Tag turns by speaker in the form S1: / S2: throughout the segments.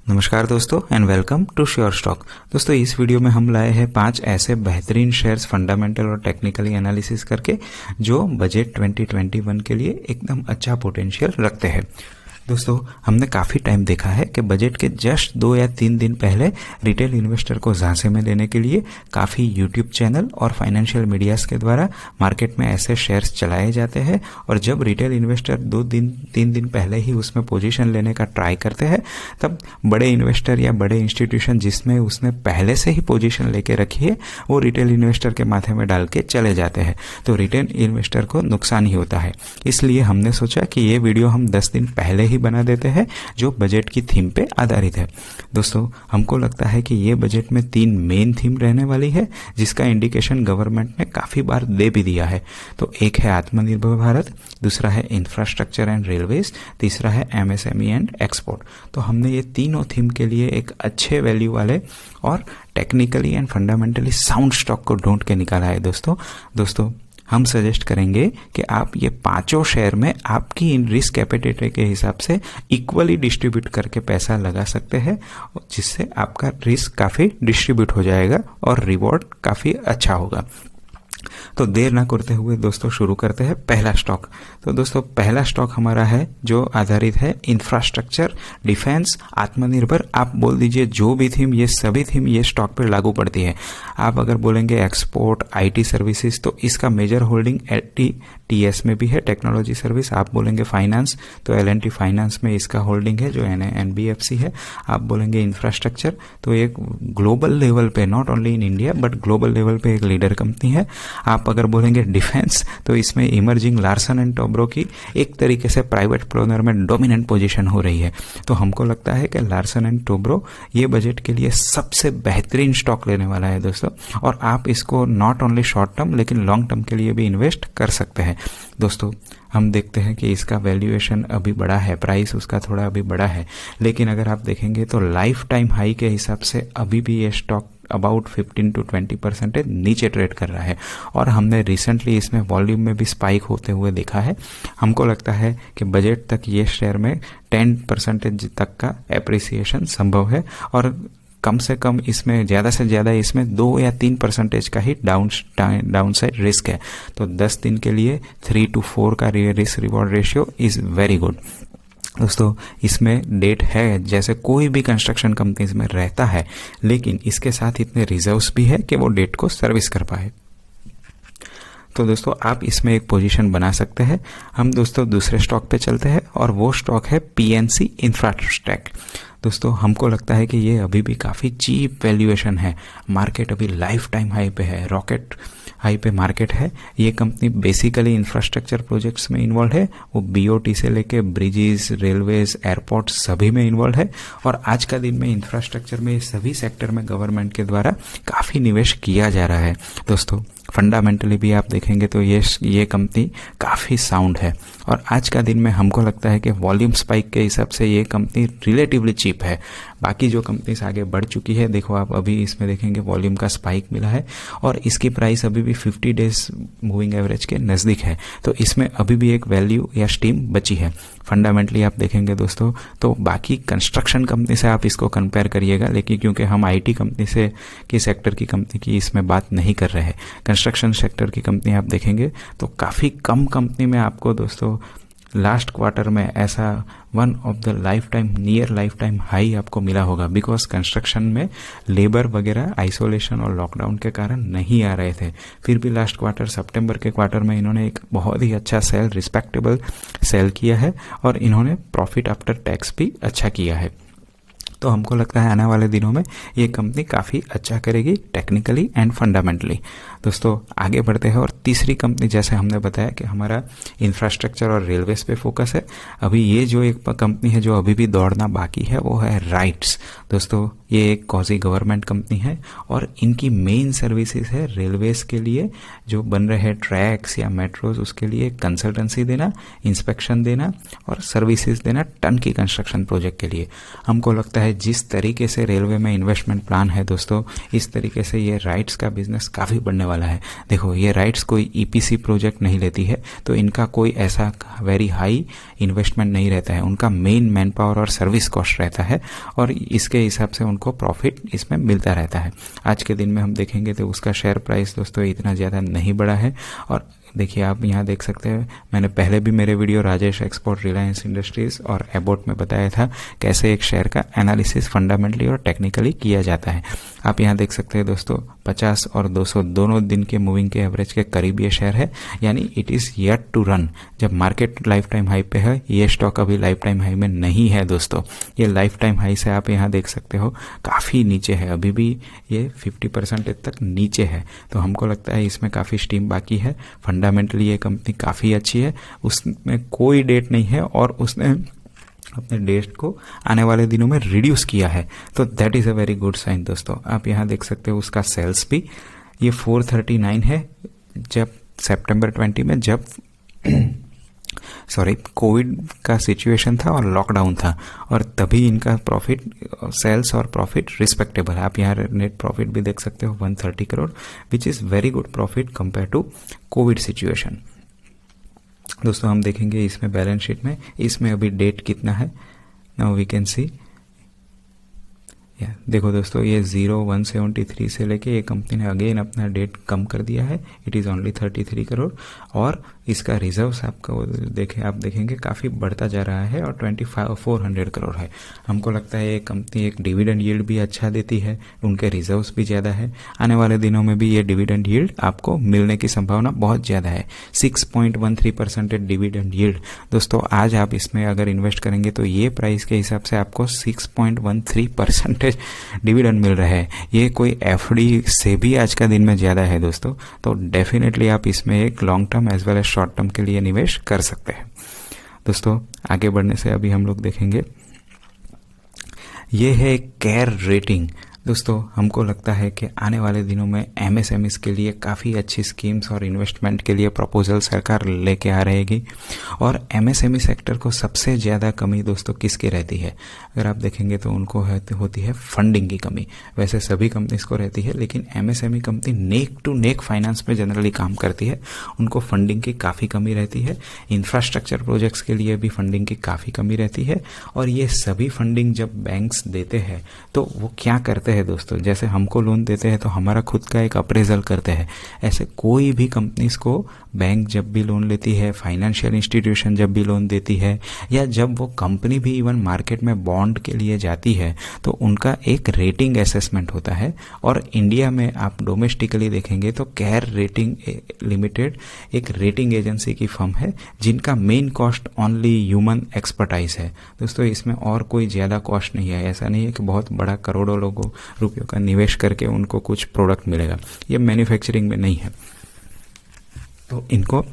S1: नमस्कार दोस्तों and welcome to sure stock. दोस्तों इस वीडियो में हम लाए हैं 5 ऐसे बेहतरीन शेयर्स फंडामेंटल और टेक्निकली एनालिसिस करके जो बजट 2021 के लिए एकदम अच्छा पोटेंशियल रखते हैं। दोस्तों हमने काफ़ी टाइम देखा है कि बजट के जस्ट 2 या 3 दिन पहले रिटेल इन्वेस्टर को झांसे में लेने के लिए काफ़ी यूट्यूब चैनल और फाइनेंशियल मीडियाज़ के द्वारा मार्केट में ऐसे शेयर्स चलाए जाते हैं और जब रिटेल इन्वेस्टर 2-3 दिन पहले ही उसमें पोजीशन लेने का ट्राई करते हैं तब बड़े इन्वेस्टर या बड़े इंस्टीट्यूशन जिसमें उसने पहले से ही पोजीशन लेके रखी है वो रिटेल इन्वेस्टर के माथे में डाल के चले जाते हैं, तो रिटेल इन्वेस्टर को नुकसान ही होता है। इसलिए हमने सोचा कि ये वीडियो हम 10 दिन पहले ही बना देते हैं जो बजट की थीम पे आधारित है। दोस्तों हमको लगता है कि ये बजट में 3 मेन थीम रहने वाली है जिसका इंडिकेशन गवर्नमेंट ने काफी बार दे भी दिया है। तो एक है आत्मनिर्भर भारत, दूसरा है इंफ्रास्ट्रक्चर एंड रेलवेज, तीसरा है एमएसएमई एंड एक्सपोर्ट। तो हमने ये तीनों थीम के लिए एक अच्छे वैल्यू वाले और technically and fundamentally sound stock को ढूंढ के निकाला है। दोस्तों हम सजेस्ट करेंगे कि आप ये 5 शेयर में आपकी रिस्क कैपेसिटी के हिसाब से इक्वली डिस्ट्रीब्यूट करके पैसा लगा सकते हैं, जिससे आपका रिस्क काफ़ी डिस्ट्रीब्यूट हो जाएगा और रिवॉर्ड काफ़ी अच्छा होगा। तो देर ना करते हुए दोस्तों शुरू करते हैं पहला स्टॉक। तो दोस्तों पहला स्टॉक हमारा है जो आधारित है इंफ्रास्ट्रक्चर, डिफेंस, आत्मनिर्भर। आप बोल दीजिए जो भी थीम, ये सभी थीम ये स्टॉक पर लागू पड़ती है। आप अगर बोलेंगे एक्सपोर्ट, आईटी सर्विसेज तो इसका मेजर होल्डिंग टीएस में भी है, टेक्नोलॉजी सर्विस। आप बोलेंगे फाइनेंस तो एल&टी फाइनेंस में इसका होल्डिंग है जो एनबीएफसी है। आप बोलेंगे इंफ्रास्ट्रक्चर तो एक ग्लोबल लेवल पे, not only in India but global level पे एक लीडर कंपनी है। आप अगर बोलेंगे डिफेंस तो इसमें इमर्जिंग लार्सन एंड टोब्रो की एक तरीके से प्राइवेट प्रोनर में डोमिनेंट पोजीशन हो रही है। तो हमको लगता है कि लार्सन एंड टोब्रो ये बजट के लिए सबसे बेहतरीन स्टॉक लेने वाला है दोस्तों, और आप इसको नॉट ओनली शॉर्ट टर्म लेकिन लॉन्ग टर्म के लिए भी इन्वेस्ट कर सकते हैं। दोस्तों हम देखते हैं कि इसका वैल्यूएशन अभी बड़ा है, प्राइस उसका थोड़ा अभी बड़ा है, लेकिन अगर आप देखेंगे तो लाइफ टाइम हाई के हिसाब से अभी भी ये स्टॉक अबाउट 15 to 20% नीचे ट्रेड कर रहा है और हमने रिसेंटली इसमें वॉल्यूम में भी स्पाइक होते हुए देखा है। हमको लगता है कि बजट तक ये शेयर में 10% तक का एप्रिसिएशन संभव है और कम से कम इसमें ज़्यादा से ज़्यादा इसमें 2 या 3% का ही डाउन साइड रिस्क है। तो 10 दिन के लिए 3 to 4 का risk reward ratio is very good. दोस्तों इसमें डेट है जैसे कोई भी कंस्ट्रक्शन कंपनीज में रहता है, लेकिन इसके साथ इतने रिजर्व्स भी है कि वो डेट को सर्विस कर पाए। तो दोस्तों आप इसमें एक पोजीशन बना सकते हैं। हम दोस्तों दूसरे स्टॉक पे चलते हैं और वो स्टॉक है पीएनसी इंफ्रास्ट्रक्ट। दोस्तों हमको लगता है कि ये अभी भी काफ़ी चीप वैल्यूएशन है। मार्केट अभी लाइफ टाइम हाई पे है, रॉकेट हाई पे मार्केट है। ये कंपनी बेसिकली इंफ्रास्ट्रक्चर प्रोजेक्ट्स में इन्वॉल्व है, वो बीओटी से लेके ब्रिजेस, रेलवेज, एयरपोर्ट सभी में इन्वॉल्व है और आज का दिन में इंफ्रास्ट्रक्चर में सभी सेक्टर में गवर्नमेंट के द्वारा काफ़ी निवेश किया जा रहा है। दोस्तों फंडामेंटली भी आप देखेंगे तो ये कंपनी काफ़ी साउंड है और आज का दिन में हमको लगता है कि वॉल्यूम स्पाइक के हिसाब से ये कंपनी रिलेटिवली चीप है। बाकी जो कंपनीज आगे बढ़ चुकी है, देखो आप अभी इसमें देखेंगे वॉल्यूम का स्पाइक मिला है और इसकी प्राइस अभी भी 50 डेज मूविंग एवरेज के नज़दीक है। तो इसमें अभी भी एक वैल्यू या स्टीम बची है। फंडामेंटली आप देखेंगे दोस्तों तो बाकी कंस्ट्रक्शन कंपनी से आप इसको कंपेयर करिएगा, लेकिन क्योंकि हम आईटी कंपनी से की सेक्टर की कंपनी की इसमें बात नहीं कर रहे हैं, कंस्ट्रक्शन सेक्टर की कंपनी आप देखेंगे तो काफ़ी कम कंपनी में आपको दोस्तों लास्ट क्वार्टर में ऐसा one of the near life time high आपको मिला होगा, बिकॉज कंस्ट्रक्शन में लेबर वगैरह आइसोलेशन और लॉकडाउन के कारण नहीं आ रहे थे। फिर भी लास्ट क्वार्टर सितंबर के क्वार्टर में इन्होंने एक बहुत ही अच्छा रिस्पेक्टेबल सेल किया है और इन्होंने प्रॉफिट आफ्टर टैक्स भी अच्छा किया है। तो हमको लगता है आने वाले दिनों में ये कंपनी काफ़ी अच्छा करेगी टेक्निकली एंड फंडामेंटली। दोस्तों आगे बढ़ते हैं और तीसरी कंपनी, जैसे हमने बताया कि हमारा इंफ्रास्ट्रक्चर और रेलवेज पे फोकस है, अभी ये जो एक कंपनी है जो अभी भी दौड़ना बाकी है वो है राइट्स। दोस्तों ये एक क्वाजी गवर्नमेंट कंपनी है और इनकी मेन सर्विसेज है रेलवेज के लिए जो बन रहे हैं ट्रैक्स या मेट्रोज, उसके लिए कंसल्टेंसी देना, इंस्पेक्शन देना और सर्विसेज देना टन की कंस्ट्रक्शन प्रोजेक्ट के लिए। हमको लगता है जिस तरीके से रेलवे में इन्वेस्टमेंट प्लान है दोस्तों, इस तरीके से ये राइट्स का बिजनेस काफ़ी बढ़ने वाला है। देखो, ये राइट्स कोई ईपीसी प्रोजेक्ट नहीं लेती है, तो इनका कोई ऐसा वेरी हाई इन्वेस्टमेंट नहीं रहता है। उनका मेन मैन पावर और सर्विस कॉस्ट रहता है और इसके हिसाब से उनको प्रॉफिट इसमें मिलता रहता है। आज के दिन में हम देखेंगे तो उसका शेयर प्राइस दोस्तों इतना ज़्यादा नहीं बढ़ा है। और देखिए, आप यहाँ देख सकते हैं, मैंने पहले भी मेरे video Rajesh export Reliance industries और एबोट में बताया था कैसे एक शेयर का एनालिसिस फंडामेंटली और टेक्निकली किया जाता है। आप यहाँ देख सकते हैं दोस्तों, 50 और 200 दोनों दिन के मूविंग के एवरेज के करीब ये शेयर है, यानी it is yet to run. जब मार्केट लाइफ टाइम हाई पे है, ये स्टॉक अभी लाइफ टाइम हाई में नहीं है दोस्तों। ये लाइफ टाइम हाई से आप यहाँ देख सकते हो काफ़ी नीचे है, अभी भी ये 50% तक नीचे है। तो हमको लगता है इसमें काफ़ी स्टीम बाकी है। फंडामेंटली ये कंपनी काफ़ी अच्छी है, उसमें कोई डेट नहीं है और उसने अपने डेट को आने वाले दिनों में रिड्यूस किया है, तो that is a very good sign दोस्तों। आप यहाँ देख सकते हो उसका सेल्स भी, ये 439 है जब सितंबर 20 में, जब कोविड का सिचुएशन था और लॉकडाउन था, और तभी इनका प्रॉफिट, सेल्स और प्रॉफिट रिस्पेक्टेबल है। आप यहाँ नेट प्रॉफिट भी देख सकते हो 130 crore, which is very good profit compare to Covid situation. दोस्तों हम देखेंगे इसमें बैलेंस शीट में, इसमें अभी डेट कितना है, नाउ वी कैन सी। देखो दोस्तों, ये 0173 से लेके ये कंपनी ने अगेन अपना डेट कम कर दिया है, इट इज़ ओनली 33 करोड़। और इसका रिजर्व्स आपको आप देखेंगे काफ़ी बढ़ता जा रहा है और 400 करोड़ है। हमको लगता है ये कंपनी एक डिविडेंड यील्ड भी अच्छा देती है, उनके रिजर्व्स भी ज़्यादा है, आने वाले दिनों में भी ये डिविडेंड यील्ड आपको मिलने की संभावना बहुत ज़्यादा है। 6.13% डिविडेंड यील्ड दोस्तों, आज आप इसमें अगर इन्वेस्ट करेंगे तो ये प्राइस के हिसाब से आपको 6.13% डिविडेंड मिल रहा है। ये कोई एफडी से भी आज का दिन में ज़्यादा है दोस्तों। तो डेफिनेटली आप इसमें एक long term as well as short term के लिए निवेश कर सकते हैं। दोस्तों आगे बढ़ने से अभी हम लोग देखेंगे, ये है केयर रेटिंग। दोस्तों हमको लगता है कि आने वाले दिनों में एमएसएमईज के लिए काफ़ी अच्छी स्कीम्स और इन्वेस्टमेंट के लिए प्रपोजल सरकार लेके आ रहेगी। और एमएसएमई सेक्टर को सबसे ज़्यादा कमी दोस्तों किसकी रहती है, अगर आप देखेंगे तो उनको होती है फंडिंग की कमी। वैसे सभी कंपनीज को रहती है, लेकिन MSME company neck to neck finance में जनरली काम करती है, उनको फंडिंग की काफ़ी कमी रहती है। इंफ्रास्ट्रक्चर प्रोजेक्ट्स के लिए भी फंडिंग की काफ़ी कमी रहती है। और ये सभी फंडिंग जब बैंक्स देते हैं तो वो क्या करते हैं दोस्तों, जैसे हमको लोन देते हैं तो हमारा खुद का एक अप्रेजल करते हैं, ऐसे कोई भी कंपनीज को बैंक जब भी लोन लेती है, फाइनेंशियल इंस्टीट्यूशन जब भी लोन देती है, या जब वो कंपनी भी इवन मार्केट में बॉन्ड के लिए जाती है, तो उनका एक रेटिंग असेसमेंट होता है। और इंडिया में आप डोमेस्टिकली देखेंगे तो केयर रेटिंग लिमिटेड एक रेटिंग एजेंसी की फर्म है, जिनका main cost only human expertise है दोस्तों। इसमें और कोई ज़्यादा कॉस्ट नहीं है, ऐसा नहीं है कि बहुत बड़ा करोड़ों लोगों रुपयों का निवेश करके उनको कुछ प्रोडक्ट मिलेगा, ये मैन्युफैक्चरिंग में नहीं है। तो इनको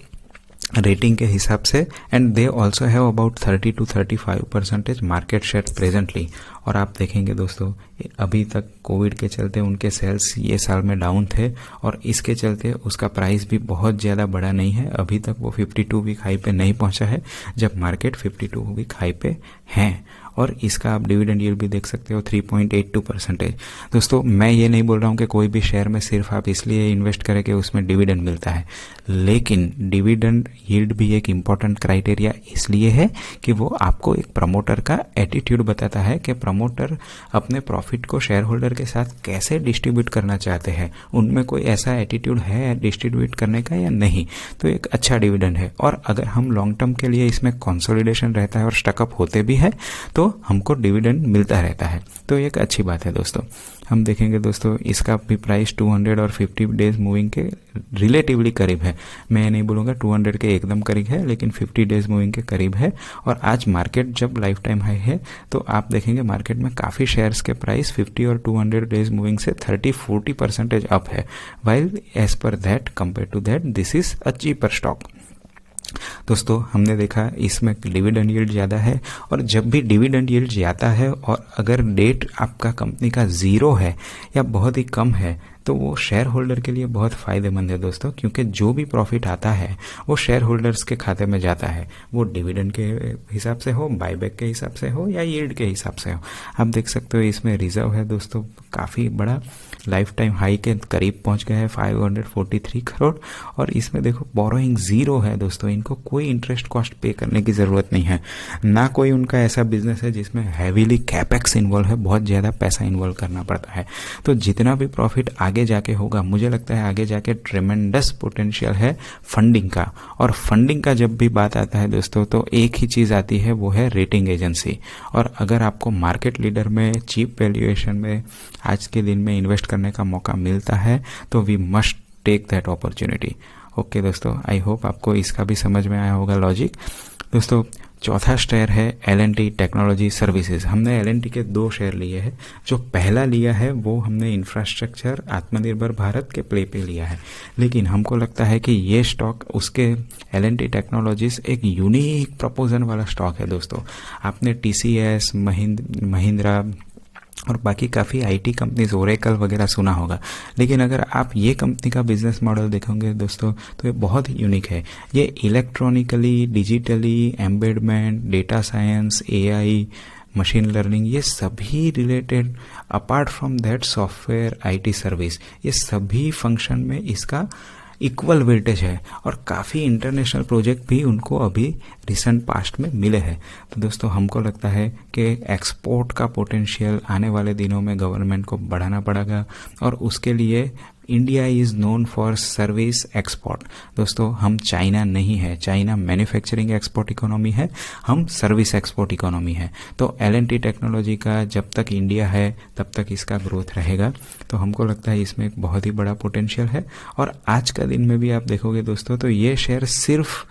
S1: रेटिंग के हिसाब से, and they also have about 30 to 35% market share presently. और आप देखेंगे दोस्तों, अभी तक कोविड के चलते उनके सेल्स ये साल में डाउन थे, और इसके चलते उसका प्राइस भी बहुत ज़्यादा बढ़ा नहीं है। अभी तक वो 52 वीक हाई पे नहीं पहुंचा है, जब मार्केट 52 वीक हाई पे हैं। और इसका आप डिविडेंड यील्ड भी देख सकते हो 3.82%। दोस्तों मैं ये नहीं बोल रहा हूँ कि कोई भी शेयर में सिर्फ आप इसलिए इन्वेस्ट करें कि उसमें डिविडेंड मिलता है, लेकिन डिविडेंड यील्ड भी एक इम्पॉर्टेंट क्राइटेरिया इसलिए है कि वो आपको एक प्रमोटर का एटीट्यूड बताता है कि प्रमोटर अपने प्रॉफिट को शेयर होल्डर के साथ कैसे डिस्ट्रीब्यूट करना चाहते हैं, उनमें कोई ऐसा एटीट्यूड है डिस्ट्रीब्यूट करने का या नहीं, तो एक अच्छा डिविडेंड है। और अगर हम लॉन्ग टर्म के लिए इसमें कंसोलिडेशन रहता है और स्टकअप होते भी है तो हमको डिविडेंड मिलता रहता है, तो एक अच्छी बात है दोस्तों। हम देखेंगे दोस्तों, इसका भी प्राइस 200 और 50 डेज मूविंग के रिलेटिवली करीब है। मैं नहीं बोलूँगा 200 के एकदम करीब है, लेकिन 50 डेज मूविंग के करीब है। और आज मार्केट जब लाइफ टाइम हाई है तो आप देखेंगे मार्केट में काफ़ी शेयर्स के प्राइस 50 और 200 डेज मूविंग से 30-40% अप है, while as per that compare to that this is a cheaper stock. दोस्तों हमने देखा इसमें डिविडेंड यील्ड ज़्यादा है, और जब भी डिविडेंड यील्ड ज़्यादा है और अगर डेट आपका कंपनी का ज़ीरो है या बहुत ही कम है, तो वो शेयर होल्डर के लिए बहुत फ़ायदेमंद है दोस्तों, क्योंकि जो भी प्रॉफिट आता है वो शेयर होल्डर्स के खाते में जाता है, वो डिविडेंड के हिसाब से हो, बायबैक के हिसाब से हो या यील्ड के हिसाब से हो। आप देख सकते हो इसमें रिजर्व है दोस्तों काफ़ी बड़ा, लाइफ टाइम हाई के करीब पहुंच गया है 543 करोड़, और इसमें देखो बोरोइंग ज़ीरो है दोस्तों, इनको कोई इंटरेस्ट कॉस्ट पे करने की ज़रूरत नहीं है, ना कोई उनका ऐसा बिजनेस है जिसमें हैवीली कैपेक्स इन्वॉल्व है, बहुत ज़्यादा पैसा इन्वॉल्व करना पड़ता है। तो जितना भी प्रॉफिट आगे जाके होगा, मुझे लगता है आगे जाके ट्रेमेंडस पोटेंशियल है फंडिंग का, और फंडिंग का जब भी बात आता है दोस्तों तो एक ही चीज़ आती है, वो है रेटिंग एजेंसी। और अगर आपको मार्केट लीडर में चीप वैल्यूएशन में आज के दिन में इन्वेस्ट करने का मौका मिलता है तो we must take that opportunity. Okay दोस्तों, आई होप आपको इसका भी समझ में आया होगा लॉजिक। दोस्तों चौथा शेयर है L&T टेक्नोलॉजी सर्विसेज। हमने L&T के 2 शेयर लिए हैं। जो पहला लिया है वो हमने इंफ्रास्ट्रक्चर आत्मनिर्भर भारत के प्ले पे लिया है, लेकिन हमको लगता है कि ये स्टॉक उसके L&T टेक्नोलॉजीज एक यूनिक प्रपोजल वाला स्टॉक है दोस्तों। आपने TCS, महिंद्रा और बाकी काफ़ी IT कंपनीज, ओरेकल वगैरह सुना होगा, लेकिन अगर आप ये कंपनी का बिजनेस मॉडल देखोगे दोस्तों तो ये बहुत ही यूनिक है। ये electronically, digitally, embedment, data science, AI, machine learning, ये सभी related, apart from that software, IT service, ये सभी फंक्शन में इसका इक्वल वेटेज है, और काफ़ी इंटरनेशनल प्रोजेक्ट भी उनको अभी रिसेंट पास्ट में मिले हैं। तो दोस्तों हमको लगता है कि एक्सपोर्ट का पोटेंशियल आने वाले दिनों में गवर्नमेंट को बढ़ाना पड़ेगा, और उसके लिए India is known for service export. दोस्तों हम चाइना नहीं है, चाइना मैन्युफैक्चरिंग एक्सपोर्ट इकोनॉमी है, हम सर्विस एक्सपोर्ट इकोनॉमी है। तो L&T टेक्नोलॉजी का जब तक इंडिया है तब तक इसका ग्रोथ रहेगा। तो हमको लगता है इसमें एक बहुत ही बड़ा पोटेंशियल है, और आज का दिन में भी आप देखोगे दोस्तों तो ये शेयर सिर्फ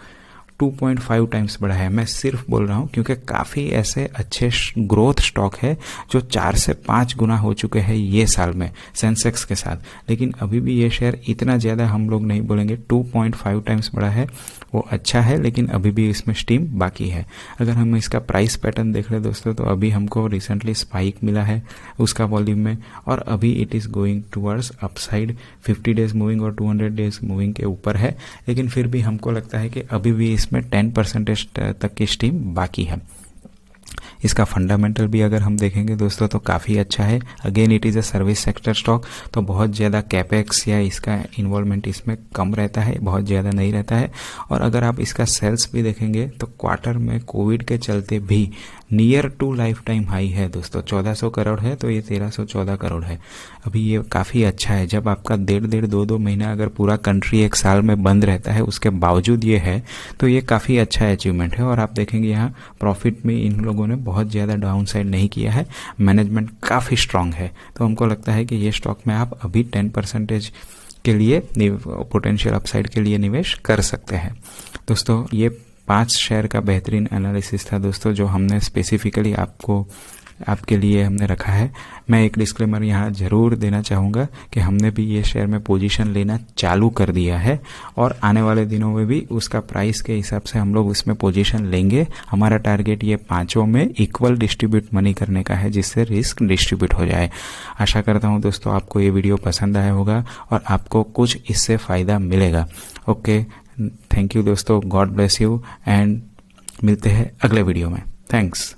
S1: 2.5 टाइम्स बढ़ा है। मैं सिर्फ बोल रहा हूँ क्योंकि काफ़ी ऐसे अच्छे ग्रोथ स्टॉक है जो 4 से 5 गुना हो चुके हैं ये साल में सेंसेक्स के साथ, लेकिन अभी भी ये शेयर इतना ज़्यादा हम लोग नहीं बोलेंगे। 2.5 टाइम्स बढ़ा है, वो अच्छा है, लेकिन अभी भी इसमें स्टीम बाकी है। अगर हम इसका प्राइस पैटर्न देख रहे दोस्तों तो अभी हमको रिसेंटली स्पाइक मिला है उसका वॉल्यूम में, और अभी it is going towards upside, 50 days moving और 200 डेज मूविंग के ऊपर है, लेकिन फिर भी हमको लगता है कि अभी भी इसमें 10% तक की स्टीम बाकी है। इसका फंडामेंटल भी अगर हम देखेंगे दोस्तों तो काफ़ी अच्छा है। Again it is a service sector stock, तो बहुत ज़्यादा कैपेक्स या इसका इन्वॉल्वमेंट इसमें कम रहता है, बहुत ज़्यादा नहीं रहता है। और अगर आप इसका सेल्स भी देखेंगे तो क्वार्टर में कोविड के चलते भी near to life time high है दोस्तों। 1400 करोड़ है तो ये 1314 करोड़ है। अभी ये काफ़ी अच्छा है। जब आपका 1.5-2 महीना अगर पूरा कंट्री एक साल में बंद रहता है उसके बावजूद ये है, तो ये काफ़ी अच्छा अचीवमेंट है। और आप देखेंगे यहाँ प्रॉफिट में इन लोगों ने बहुत ज़्यादा डाउन साइड नहीं किया है, मैनेजमेंट काफ़ी स्ट्रांग है। तो हमको लगता है कि ये स्टॉक में आप अभी 10% के लिए पोटेंशियल अपसाइड के लिए निवेश कर सकते हैं। दोस्तों ये 5 शेयर का बेहतरीन एनालिसिस था दोस्तों, जो हमने स्पेसिफिकली आपके लिए हमने रखा है। मैं एक डिस्क्लेमर यहाँ ज़रूर देना चाहूँगा कि हमने भी ये शेयर में पोजीशन लेना चालू कर दिया है, और आने वाले दिनों में भी उसका प्राइस के हिसाब से हम लोग उसमें पोजीशन लेंगे। हमारा टारगेट ये 5 में इक्वल डिस्ट्रीब्यूट मनी करने का है, जिससे रिस्क डिस्ट्रीब्यूट हो जाए। आशा करता हूँ दोस्तों आपको ये वीडियो पसंद आया होगा और आपको कुछ इससे फ़ायदा मिलेगा। ओके, थैंक यू दोस्तों, गॉड ब्लेस यू, एंड मिलते हैं अगले वीडियो में। थैंक्स।